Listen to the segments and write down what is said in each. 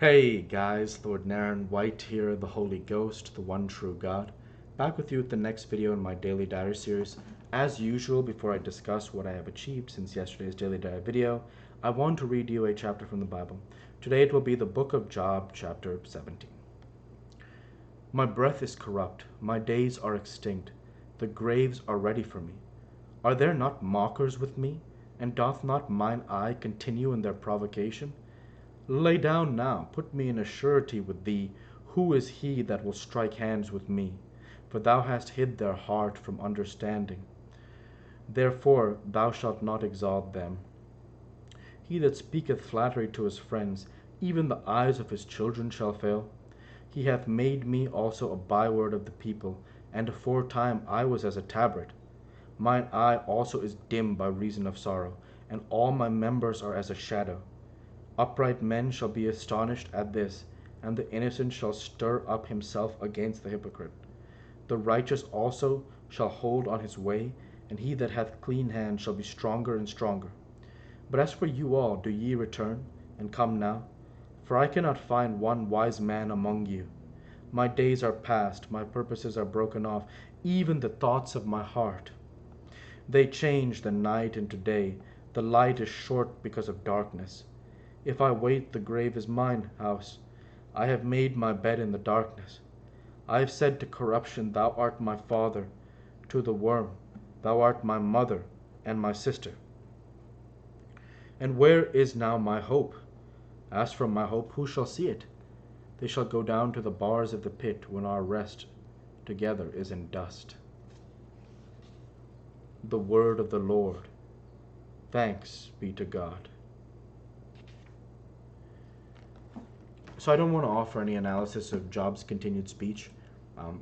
Hey guys, Lord Naren, White here, the Holy Ghost, the one true God. Back with you with the next video in my Daily Diary series. As usual, before I discuss what I have achieved since yesterday's Daily Diary video, I want to read you a chapter from the Bible. Today it will be the book of Job, chapter 17. My breath is corrupt, my days are extinct, the graves are ready for me. Are there not mockers with me? And doth not mine eye continue in their provocation? Lay down now, put me in a surety with thee. Who is he that will strike hands with me? For thou hast hid their heart from understanding. Therefore thou shalt not exalt them. He that speaketh flattery to his friends, even the eyes of his children shall fail. He hath made me also a byword of the people, and aforetime I was as a tabret. Mine eye also is dim by reason of sorrow, and all my members are as a shadow. Upright men shall be astonished at this, and the innocent shall stir up himself against the hypocrite. The righteous also shall hold on his way, and he that hath clean hands shall be stronger and stronger. But as for you all, do ye return, and come now? For I cannot find one wise man among you. My days are past, my purposes are broken off, even the thoughts of my heart. They change the night into day, the light is short because of darkness. If I wait, the grave is mine house. I have made my bed in the darkness. I have said to corruption, Thou art my father; to the worm, Thou art my mother and my sister. And where is now my hope? As for my hope, who shall see it? They shall go down to the bars of the pit when our rest together is in dust. The word of the Lord. Thanks be to God. So I don't want to offer any analysis of Job's continued speech.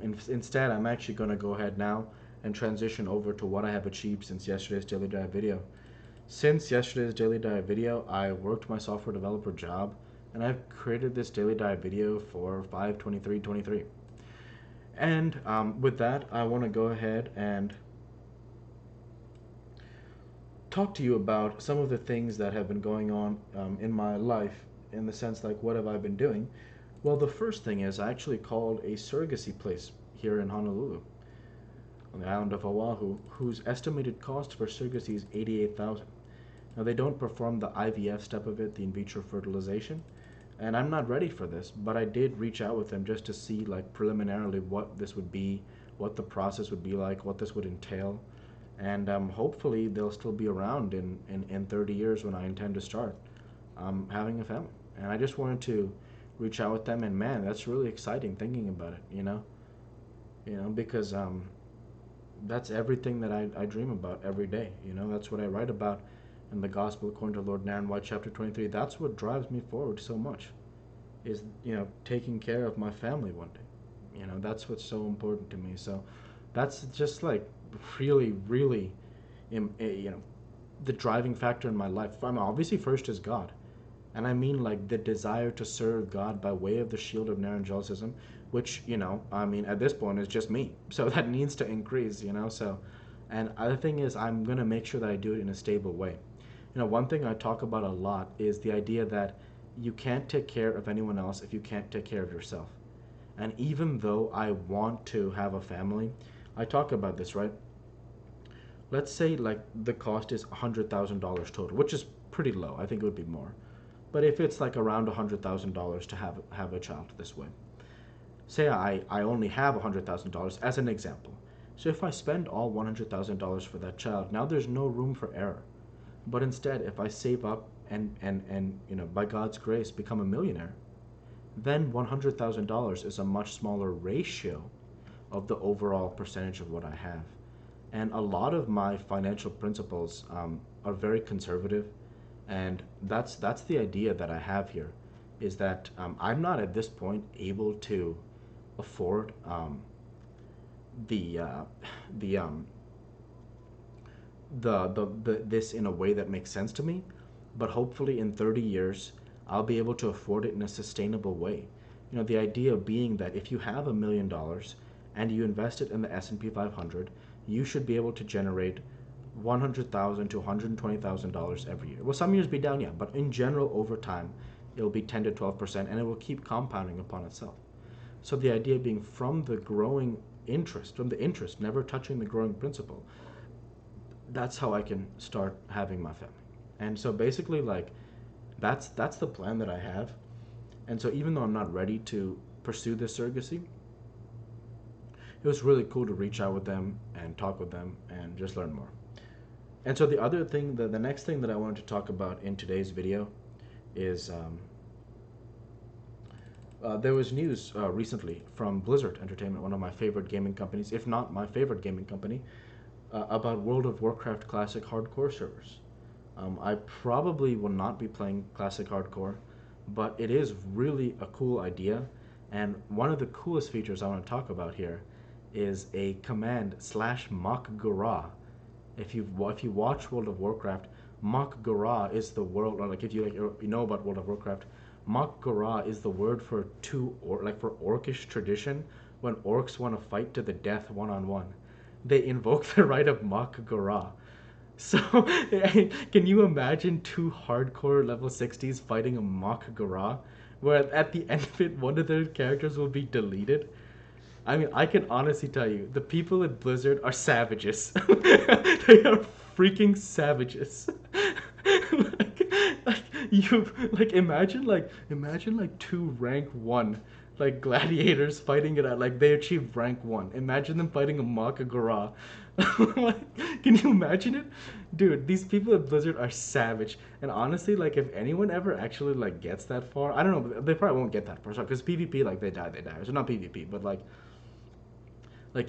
Instead, I'm actually going to go ahead now and transition over to what I have achieved since yesterday's Daily Dive video. Since yesterday's Daily Dive video, I worked my software developer job, and I've created this Daily Dive video for 5/23/23. And with that, I want to go ahead and talk to you about some of the things that have been going on in my life, in the sense like what have I been doing. Well, the first thing is I actually called a surrogacy place here in Honolulu on the island of Oahu, whose estimated cost for surrogacy is $88,000. Now they don't perform the IVF step of it, the in vitro fertilization, and I'm not ready for this, but I did reach out with them just to see like preliminarily what this would be, what the process would be like, what this would entail, and hopefully they'll still be around in 30 years when I intend to start having a family. And I just wanted to reach out with them, and man, that's really exciting thinking about it, because that's everything that I dream about every day. That's what I write about in the Gospel according to Lord Naren, White, chapter 23. That's what drives me forward so much, is taking care of my family one day. That's what's so important to me. So that's just like really, really, the driving factor in my life. Obviously first is God, and I mean like the desire to serve God by way of the shield of Narangelicism, which at this point is just me. So that needs to increase. So, and other thing is I'm gonna make sure that I do it in a stable way. One thing I talk about a lot is the idea that you can't take care of anyone else if you can't take care of yourself. And even though I want to have a family, I talk about this, right? Let's say like the cost is $100,000 total, which is pretty low. I think it would be more. But if it's like around $100,000 to have a child this way, say I only have $100,000 as an example. So if I spend all $100,000 for that child, now there's no room for error. But instead, if I save up and by God's grace become a millionaire, then $100,000 is a much smaller ratio of the overall percentage of what I have. And a lot of my financial principles are very conservative, and that's the idea that I have here, is that I'm not at this point able to afford the uh, the this in a way that makes sense to me, but hopefully in 30 years I'll be able to afford it in a sustainable way. The idea being that if you have $1 million and you invest it in the S&P 500, you should be able to generate $100,000 to $120,000 every year. Well, some years be down, yeah, but in general, over time, it'll be 10 to 12%, and it will keep compounding upon itself. So the idea being from the growing interest, from the interest, never touching the growing principle, that's how I can start having my family. And so basically, like, that's the plan that I have. And so even though I'm not ready to pursue this surrogacy, it was really cool to reach out with them and talk with them and just learn more. And so the other thing, the next thing that I wanted to talk about in today's video is there was news recently from Blizzard Entertainment, one of my favorite gaming companies, if not my favorite gaming company, about World of Warcraft Classic Hardcore servers. I probably will not be playing Classic Hardcore, but it is really a cool idea. And one of the coolest features I want to talk about here is a command /Mak'gora. If you watch World of Warcraft, Mak'gora is the world, or like if you know about World of Warcraft, Mak'gora is the word for for orcish tradition when orcs want to fight to the death one-on-one. They invoke the right of Mak'gora. So, can you imagine two hardcore level 60s fighting a Mak'gora, where at the end of it, one of their characters will be deleted? I mean, I can honestly tell you, the people at Blizzard are savages. They are freaking savages. like you imagine like two rank 1 like gladiators fighting it out, like they achieved rank 1. Imagine them fighting a Mak'gora. Like, can you imagine it? Dude, these people at Blizzard are savage. And honestly, like if anyone ever actually like gets that far, I don't know, they probably won't get that far because PvP, like they die. So not PvP, but like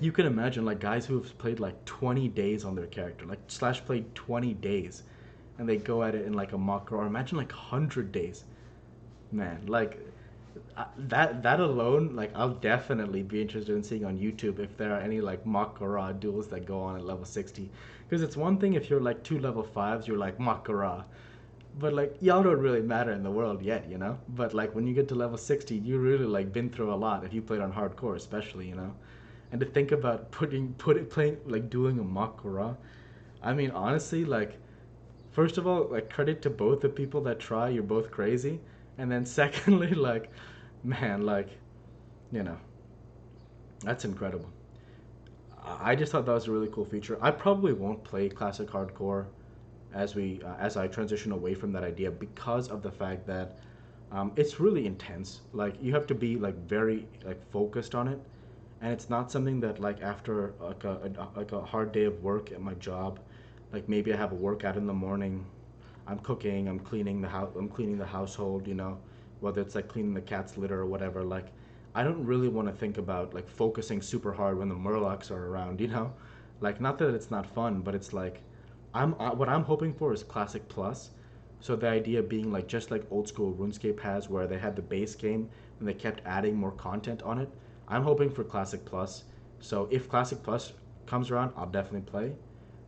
you can imagine like guys who have played like 20 days on their character, like slash played 20 days, and they go at it in like a mock, or imagine like 100 days. Man, like that alone, like I'll definitely be interested in seeing on YouTube if there are any like Mak'gora duels that go on at level 60. Because it's one thing if you're like two level 5s, you're like Mak'gora, but like y'all don't really matter in the world yet, you know. But like when you get to level 60, you really like been through a lot if you played on hardcore, especially, you know. And to think about playing like doing a Mak'gora, I mean honestly, like first of all, like credit to both the people that try. You're both crazy, and then secondly, like man, like you know, that's incredible. I just thought that was a really cool feature. I probably won't play classic hardcore as I transition away from that idea because of the fact that it's really intense. Like you have to be like very like focused on it, and it's not something that like after like a hard day of work at my job, like maybe I have a workout in the morning, I'm cooking, I'm cleaning the house, I'm cleaning the household, you know, whether it's like cleaning the cat's litter or whatever. Like I don't really want to think about like focusing super hard when the murlocs are around, you know. Like not that it's not fun, but it's like what I'm hoping for is classic plus. So the idea being like just like old school RuneScape has, where they had the base game and they kept adding more content on it. I'm hoping for classic plus. So if classic plus comes around, I'll definitely play.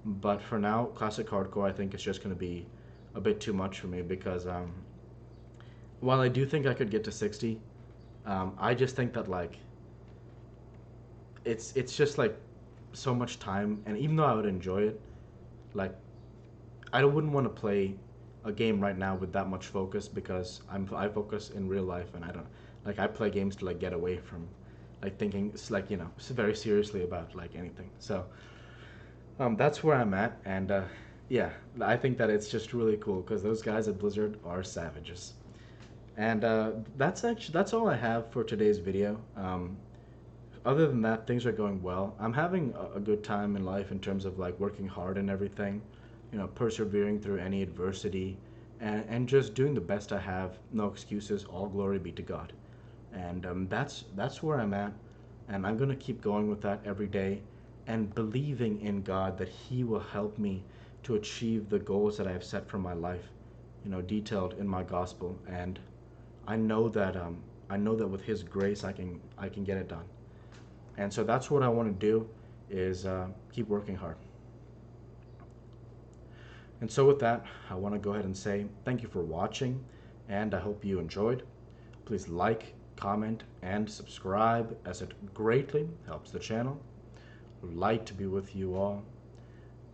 But for now, classic hardcore I think is just going to be a bit too much for me because while I do think I could get to 60, I just think that like it's just like so much time, and even though I would enjoy it, like I wouldn't want to play a game right now with that much focus because I focus in real life, and I don't like I play games to like get away from like thinking like you know very seriously about like anything. So that's where I'm at, and yeah, I think that it's just really cool because those guys at Blizzard are savages. And that's all I have for today's video. Other than that, things are going well. I'm having a good time in life in terms of like working hard and everything, you know, persevering through any adversity, and just doing the best I have. No excuses. All glory be to God. And that's where I'm at, and I'm gonna keep going with that every day, and believing in God that He will help me to achieve the goals that I have set for my life, you know, detailed in my gospel. And I know that with His grace I can get it done. And so that's what I want to do is keep working hard. And so with that, I want to go ahead and say thank you for watching, and I hope you enjoyed. Please like, comment, and subscribe as it greatly helps the channel. Light to be with you all.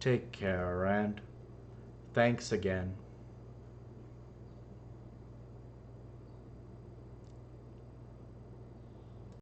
Take care, and thanks again.